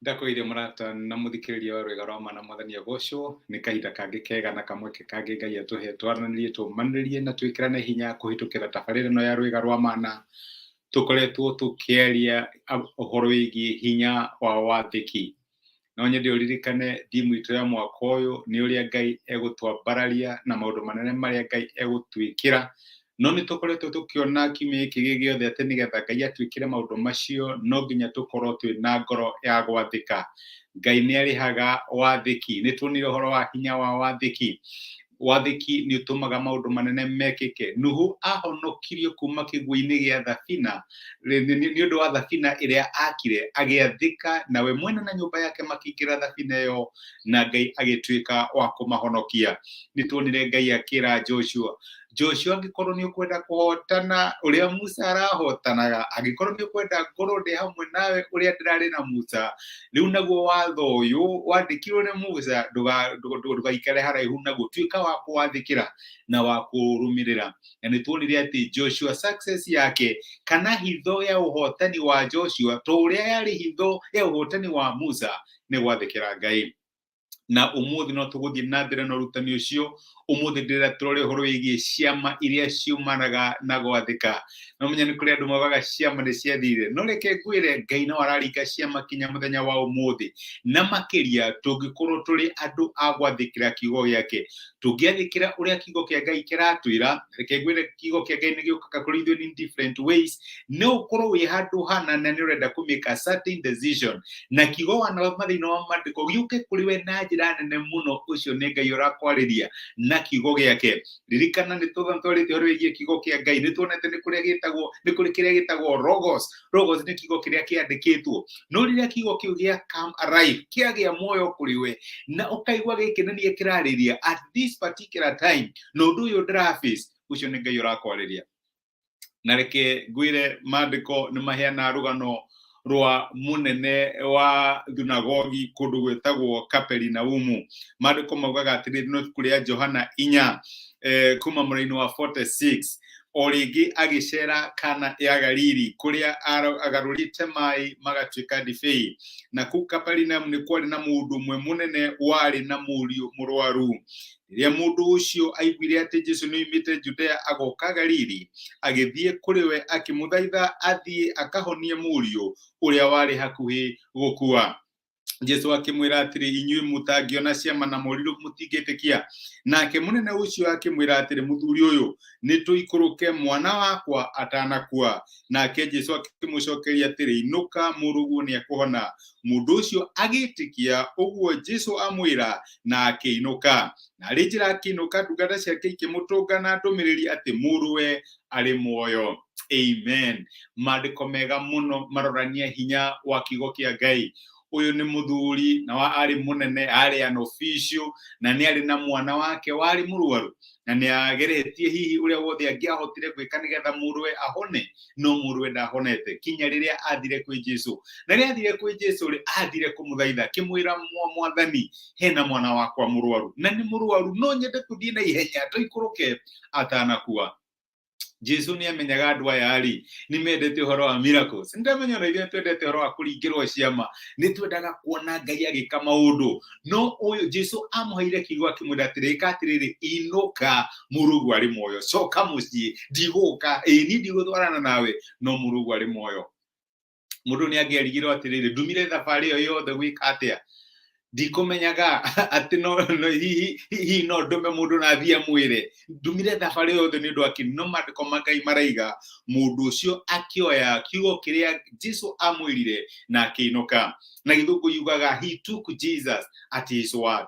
Ndakwĩire mũrata na mũthikĩrĩria wa rwĩga rwa mana mwathani agocwo nĩ kahinda kangĩ kega na kamweke kangĩ Ngai atũhe twaranĩrie tũmanĩrĩrie na twĩkĩrane hinya kũhĩtũkĩra tabarĩra ĩno ya rwĩga rwa mana tũkoretwo tũkĩaria ũhoro wĩgiĩ hinya wa wathĩki. No nyende ũririkane thimũ itũ ya mwaka ũyũ nĩ ũrĩa Ngai egũtwambararia na maũndũ manene marĩa Ngai egũtwĩkĩra. No nĩ tũkoretwo tũkĩona kiumia gĩkĩ gĩothe atĩ nĩgetha Ngai atwĩkĩre maũndũ macio no nginya tũkorwo twĩna ngoro ya gwathĩka. Ngai nĩ arĩhaga wathĩki. Nĩ tuonire ũhoro wa hinya wa wathĩki. Wathĩki nĩ ũtũmaga maũndũ manene mekĩke. Nuhu ahonokirio kuma kĩguũ-inĩ gĩa thabina nĩ ũndũ wa thabina ĩrĩa akire, agĩathĩka nawe mwene na nyũmba yake makĩingĩra thabina ĩyo na Ngai agĩtuĩka wa kũmahonokia. Nĩ tuonire Ngai akĩra Joshua angĩkorwo nĩ ũkwenda kũhotana ũrĩa Musa arahotanaga, angĩkorwo nĩ ũkwenda ngorwo ndĩ hamwe nawe ũrĩa ndĩrarĩ na Musa, rĩu naguo watho ũyũ wandĩkirwo nĩ Musa ndũgaikare haraihu naguo, tuĩka wa kũwathĩkĩra na wa kũrũmĩrĩra. Na nĩ tuonire atĩ Joshua success yake kana hitho ya ũhotani wa Joshua to ũrĩa yarĩ hitho ya ũhotani wa Musa nĩ gwathĩkĩra Ngai. Na ũmũthĩ no tũgũthiĩ na mbere na ũrutani ũcio. Ũmũthĩ ndĩrenda tũrore ũhoro wĩgiĩ ciama iria ciumanaga na gwathĩka. No menya nĩ kũrĩ andũ maugaga ciama nĩ ciathirire. No reke ngwĩre Ngai no araringa ciama kinya mũthenya wa ũmũthĩ. Na makĩria tũngĩkorwo tũrĩ andũ a gwathĩkĩra kiugo gĩake. Tũngĩathĩkĩra ũrĩa kiugo kĩa Ngai kĩratwĩra, reke ngwĩre kiugo kĩa Ngai nĩ gĩũkaga kũrĩ ithuĩ in different ways. No ũkorwo wĩ handũ hana na nĩ ũrenda kũmake a certain decision. Na kiugo thĩinĩ wa maandĩko gĩũke kũrĩ we na njĩra nene mũno, ũcio nĩ Ngai ũrakwarĩria na kiugo gĩake. Ririkana nĩ twarĩtie ũhoro wĩgiĩ kiugo kĩa Ngai. Nĩ tuonete nĩ kũrĩ kĩrĩa gĩtagwo logos. Logos nĩ kiugo kĩrĩa kĩandĩkĩtwo. No rĩrĩa kiugo kĩu gĩa come alive, kĩagĩa muoyo kũrĩ we na ũkaigua gĩkĩnenie kĩrarĩria at this particular time, na ũndũ ũyũ ndĩraface, ũcio nĩ Ngai ũrakwarĩria. Na reke ngwĩre maandĩko nĩ maheana rũgano rwa mũnene wa thunagogi kũndũ gwĩtagwo Kaperinaumu. Maandĩko maugaga atĩrĩrĩ no ibuku rĩa Johana 4 kuma mũraini wa 46. O rĩngĩ agĩcera Kana ya Galili kũrĩa agarũrĩte maĩ magatuĩka ndibei. Na kũu Kaperinaumu nĩ kwarĩ na mũndũ ũmwe mũnene warĩ na mũriũ mũrwaru. Rĩrĩa mũndũ ũcio aiguire atĩ Jesũ nĩ oimĩte Judea agoka Galili, agĩthiĩ kũrĩ we akĩmũthaitha athiĩ akahonie mũriũ ũrĩa warĩ hakuhĩ gũkua. Jesũ akĩmwĩra atĩrĩ, inyuĩ mũtangĩona ciama na morirũ mũtingĩtĩkia. Nake mũnene ũcio akĩmwĩra atĩrĩ, mũthuri ũyũ, nĩ tũikũrũke, mwana wakwa atanakua. Nake Jesũ akĩmũcokeria atĩrĩ, inũka, mũrũguo nĩ ekũhona. Mũndũ ũcio agĩĩtĩkia ũguo Jesũ amwĩra na akĩinũka. Na arĩ njĩra akĩinũka, ndungata ciake ikĩmũtũnga na ndũmĩrĩri atĩ mũrũwe arĩ muoyo. Amen. Maandĩko mega mũno marorania hinya wa kiugo kĩa Ngai. Ũyũ nĩ mũthuri na arĩ mũnene, arĩ an official, na nĩ arĩ na mwana wake warĩ mũrwaru, na nĩ ageretie hihi ũrĩa wothe angĩahotire gwĩka nĩgetha mũrũwe ahone, no mũrũwe ndahonete kinya rĩrĩa athire kwĩ Jesũ. Na rĩrĩa athire kwĩ Jesũ athire kũmũthaitha, akĩmwĩra, mwathani, hena mwana wakwa mũrwaru na nĩ mũrwaru, no nyende tũthiĩ na ihenya tũikũrũke atanakua. Jesũ nĩ amenyaga andũ aya rĩ nĩ mendete ũhoro wa miracles. Ndamenya na ithuĩ twendete ũhoro wa kũringĩrwo ciama, nĩ twendaga kuona Ngai agĩka maũndũ. No ũyũ Jesũ amũheire kiugo akĩmwĩra atĩrĩrĩ, inũka, mũrũguo arĩ muoyo, coka mũciĩ, ndigũka, niĩ ndigũtwarana nawe, no mũrũguo arĩ muoyo. Mũndũ nĩ angĩarigirwo atĩrĩrĩ, ndumire thabarĩ ĩyo yothe gwĩka atĩa? Ndikũmenyaga atĩ hihi no ndũme mũndũ na athiĩ amwĩre ndumire thabarĩ yothe nĩ ũndũ wa kĩni. No maandĩko ma Ngai maraiga mũndũ ũcio akĩoya kiugo kĩrĩa Jesũ amwĩrire na akĩinũka. Na gĩthũngũ yugaga he took Jesus at his word.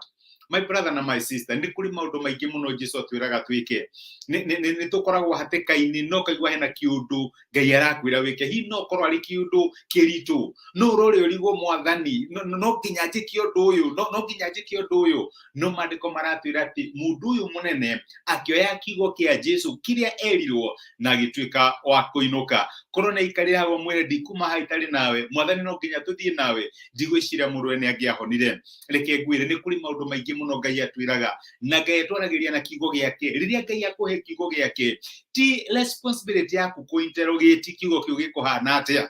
My brother na my sister, nĩ kũrĩ maũndũ maingĩ mũno Jesũ atwĩraga twĩke. Nĩ tũkoragwo hatĩka-inĩ, no kaigua hena kĩũndũ Ngai arakwĩra wĩke. Hihi no korwo arĩ kĩũndũ kĩritũ, no ũrore ũrigwo mwathani, no nginya njĩke ũndũ ũyũ, no nginya njĩke ũndũ ũyũ. No maandĩko maratwĩra atĩ mũndũ ũyũ mũnene akĩoya kiugo kĩa Jesũ kĩrĩa erirwo na agĩtuĩka wa kũinũka. Korwo nĩ aikarĩre hau mwĩre, ndikuma ha itarĩ nawe, mwathani no nginya tũthiĩ nawe, ndigwĩciria mũrũwe nĩ angĩahonire. Reke ngwĩre nĩ kũrĩ maũndũ maingĩ mũno Ngai atwĩraga na Ngai atwaragĩria na kiugo gĩake. Rĩrĩa Ngai akũhe kiugo gĩake, ti responsibility yaku kũ interrogate kiugo kĩu gĩkũhana atĩa.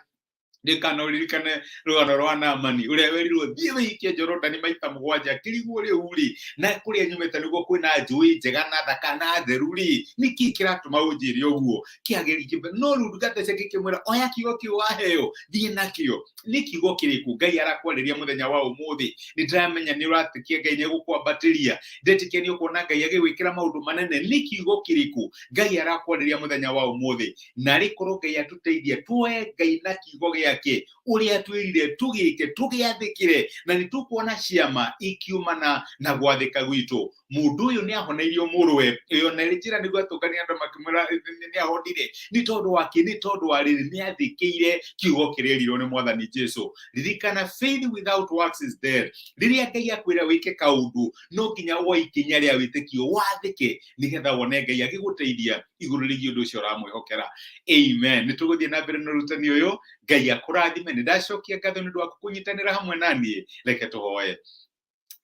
ndikanoririkane rũgano rwa Naamani ũrĩa werirwo thiĩ wĩikie Jorodani maita 7 kĩrigwo rĩu rĩ na kũrĩa nyumĩte nĩguo kwĩna njũĩ njega na thaka na theru rĩ nĩkĩ kĩratũma ũnjĩre ũguo kĩagĩrĩkie no rĩu ndungata ciake ikĩmwĩra oya kiugo kĩu waheo thiĩ nakĩo nĩ kiugo kĩrĩkũ Ngai arakwarĩria mũthenya wa ũmũthĩ nĩndĩramenya nĩ ũratĩkia Ngai nĩegũkwambatĩria ndetĩkia nĩ ũkuona Ngai agĩgwĩkĩra maũndũ manene nĩ kiugo kĩrĩkũ Ngai arakwarĩria mũthenya wa ũmũthĩ na rĩkorwo Ngai atũteithie tuoe Ngai na kiugo gĩake ũrĩa twĩrire tũgĩke tũgĩathĩkĩre na nĩtũkuona ciama ikiumana na gwathĩka gwitũ mũndũ ũyũ nĩ ahoneirio mũrwe ona rĩ njĩra nĩguo atũngania andũ makĩmwĩra nĩ ahonire nĩ tondũ wake nĩ tondũ wa rĩrĩ nĩ athĩkĩire kiugo kĩrerirwo nĩ Mwathani Jesũ ririkana faith without works is dead rĩrĩa Ngai akwĩra wĩke kaũndũ no nginya woe ikinya rĩa wĩtĩkio wathĩke nĩgetha wone Ngai agĩgũteithia igũrũ rĩgiĩ ũndũ ũcio ũramwĩhokera amen nĩtũgũthiĩ na mbere na ũrutani ũyũ Ngai akũrathime nĩndacokia ngatho nĩ ũndũ wa kũnyitanĩra hamwe naniĩ reke tũhoe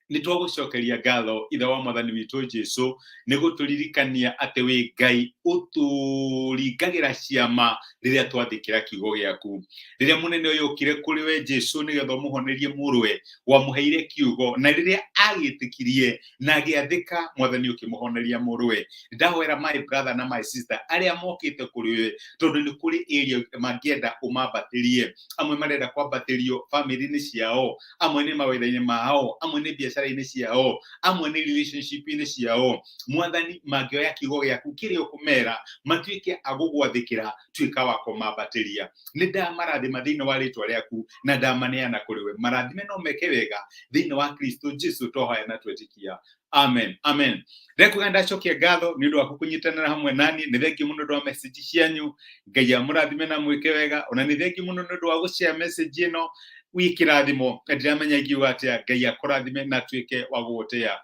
nĩtwagũcokeria ngatho ithe wa Mwathani witũ Jesũ nĩgũtũririkania atĩ wĩ Ngai ũtũringagĩra ciama rĩrĩa twathĩkĩra kiugo gĩaku rĩrĩa mũnene ũyũ ũkire kũrĩ we Jesũ nĩgetha ũmũhonerie mũrwe wamũheire kiugo na rĩrĩa agĩtĩkirie na agĩathĩka Mwathani ũkĩmũhoneria mũrwe ndahoera my brother na my sister arĩa mokĩte kũrĩ we tondũ nĩ kũrĩ area mangĩenda ũmambatĩrie amwe marenda kwambatĩrio family-inĩ ciao amwe nĩ mawĩra-inĩ mao amwe nĩ biacara-inĩ ciao amwe nĩ relationship-inĩ ciao Mwathani mangĩoya kiugo gĩaku kĩrĩa ũkũmera matuĩke agũgwathĩkĩra tuĩka wa kũmambatĩria nĩ ndamarathima thĩinĩ wa rĩtwa rĩaku na ndamaneana kũrĩ we marathime no meke wega thĩinĩ wa Kristo Jesũ tũhoya na twetĩkia amen amen rekuga ndacokia ngatho nĩ ũndũ wa kũnyitanĩra hamwe nani nĩ thengiũ mũno nĩ ũndũ wa message cianyu Ngai amũrathime na mwĩke wega ona nĩ thengiũ mũno nĩ ũndũ wa gũshare message ĩno wĩkĩrathimo ndiramenya ingiuga atĩa Ngai akũrathime na tuĩke wa gũgũtĩa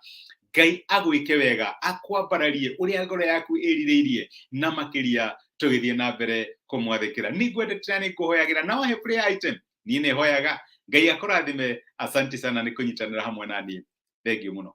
Ngai agwĩke wega akwambararie ũrĩa ngoro yaku ĩrirĩirie na makĩria tũgĩthiĩ na mbere kũmwathĩkĩra nĩngwendete na nĩngũhoyagĩra na wahe prayer item niĩ nĩ hoyaga Ngai akũrathime asante sana nĩ kũnyitanĩra hamwe naniĩ thengiũ mũno